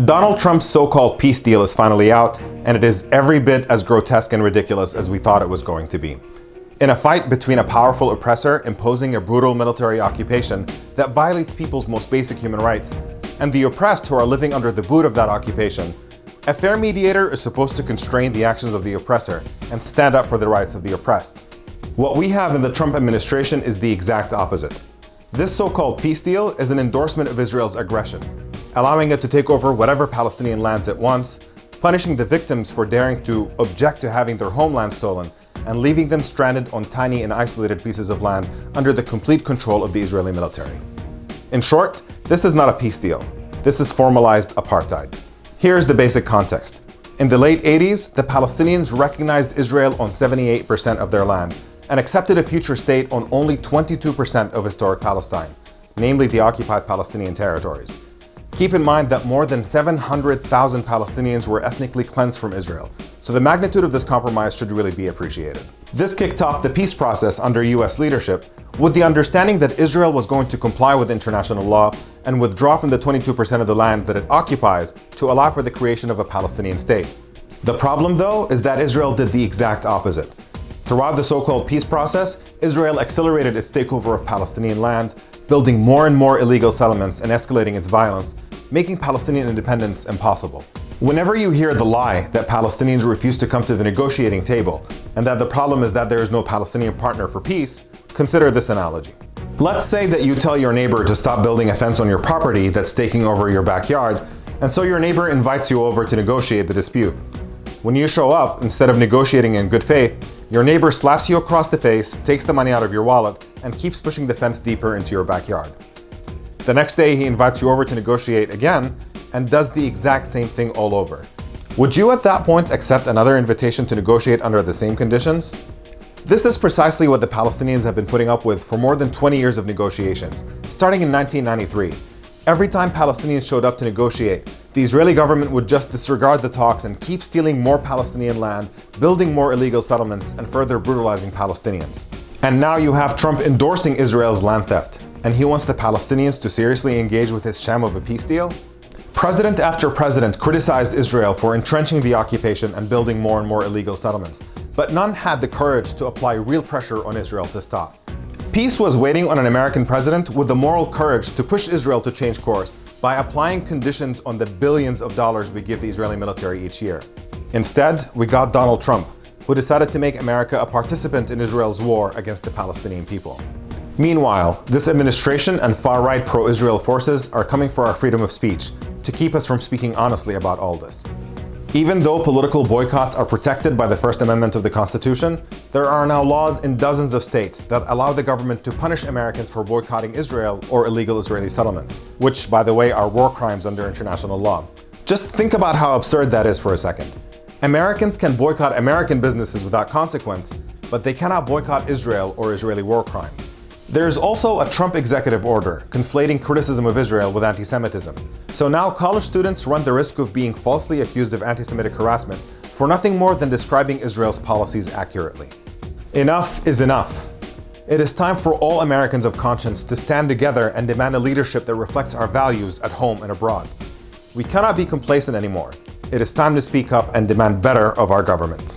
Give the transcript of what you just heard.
Donald Trump's so-called peace deal is finally out, and it is every bit as grotesque and ridiculous as we thought it was going to be. In a fight between a powerful oppressor imposing a brutal military occupation that violates people's most basic human rights, and the oppressed who are living under the boot of that occupation, a fair mediator is supposed to constrain the actions of the oppressor and stand up for the rights of the oppressed. What we have in the Trump administration is the exact opposite. This so-called peace deal is an endorsement of Israel's aggression, allowing it to take over whatever Palestinian lands it wants, punishing the victims for daring to object to having their homeland stolen, and leaving them stranded on tiny and isolated pieces of land under the complete control of the Israeli military. In short, this is not a peace deal. This is formalized apartheid. Here's the basic context. In the late 80s, the Palestinians recognized Israel on 78% of their land and accepted a future state on only 22% of historic Palestine, namely the occupied Palestinian territories. Keep in mind that more than 700,000 Palestinians were ethnically cleansed from Israel, so the magnitude of this compromise should really be appreciated. This kicked off the peace process under US leadership with the understanding that Israel was going to comply with international law and withdraw from the 22% of the land that it occupies to allow for the creation of a Palestinian state. The problem, though, is that Israel did the exact opposite. Throughout the so-called peace process, Israel accelerated its takeover of Palestinian lands, building more and more illegal settlements and escalating its violence, making Palestinian independence impossible. Whenever you hear the lie that Palestinians refuse to come to the negotiating table and that the problem is that there is no Palestinian partner for peace, consider this analogy. Let's say that you tell your neighbor to stop building a fence on your property that's taking over your backyard, and so your neighbor invites you over to negotiate the dispute. When you show up, instead of negotiating in good faith, your neighbor slaps you across the face, takes the money out of your wallet, and keeps pushing the fence deeper into your backyard. The next day, he invites you over to negotiate again and does the exact same thing all over. Would you at that point accept another invitation to negotiate under the same conditions? This is precisely what the Palestinians have been putting up with for more than 20 years of negotiations, starting in 1993. Every time Palestinians showed up to negotiate, the Israeli government would just disregard the talks and keep stealing more Palestinian land, building more illegal settlements, and further brutalizing Palestinians. And now you have Trump endorsing Israel's land theft, and he wants the Palestinians to seriously engage with his sham of a peace deal? President after president criticized Israel for entrenching the occupation and building more and more illegal settlements, but none had the courage to apply real pressure on Israel to stop. Peace was waiting on an American president with the moral courage to push Israel to change course by applying conditions on the billions of dollars we give the Israeli military each year. Instead, we got Donald Trump, who decided to make America a participant in Israel's war against the Palestinian people. Meanwhile, this administration and far-right pro-Israel forces are coming for our freedom of speech to keep us from speaking honestly about all this. Even though political boycotts are protected by the First Amendment of the Constitution, there are now laws in dozens of states that allow the government to punish Americans for boycotting Israel or illegal Israeli settlements, which, by the way, are war crimes under international law. Just think about how absurd that is for a second. Americans can boycott American businesses without consequence, but they cannot boycott Israel or Israeli war crimes. There is also a Trump executive order conflating criticism of Israel with anti-Semitism. So now college students run the risk of being falsely accused of anti-Semitic harassment for nothing more than describing Israel's policies accurately. Enough is enough. It is time for all Americans of conscience to stand together and demand a leadership that reflects our values at home and abroad. We cannot be complacent anymore. It is time to speak up and demand better of our government.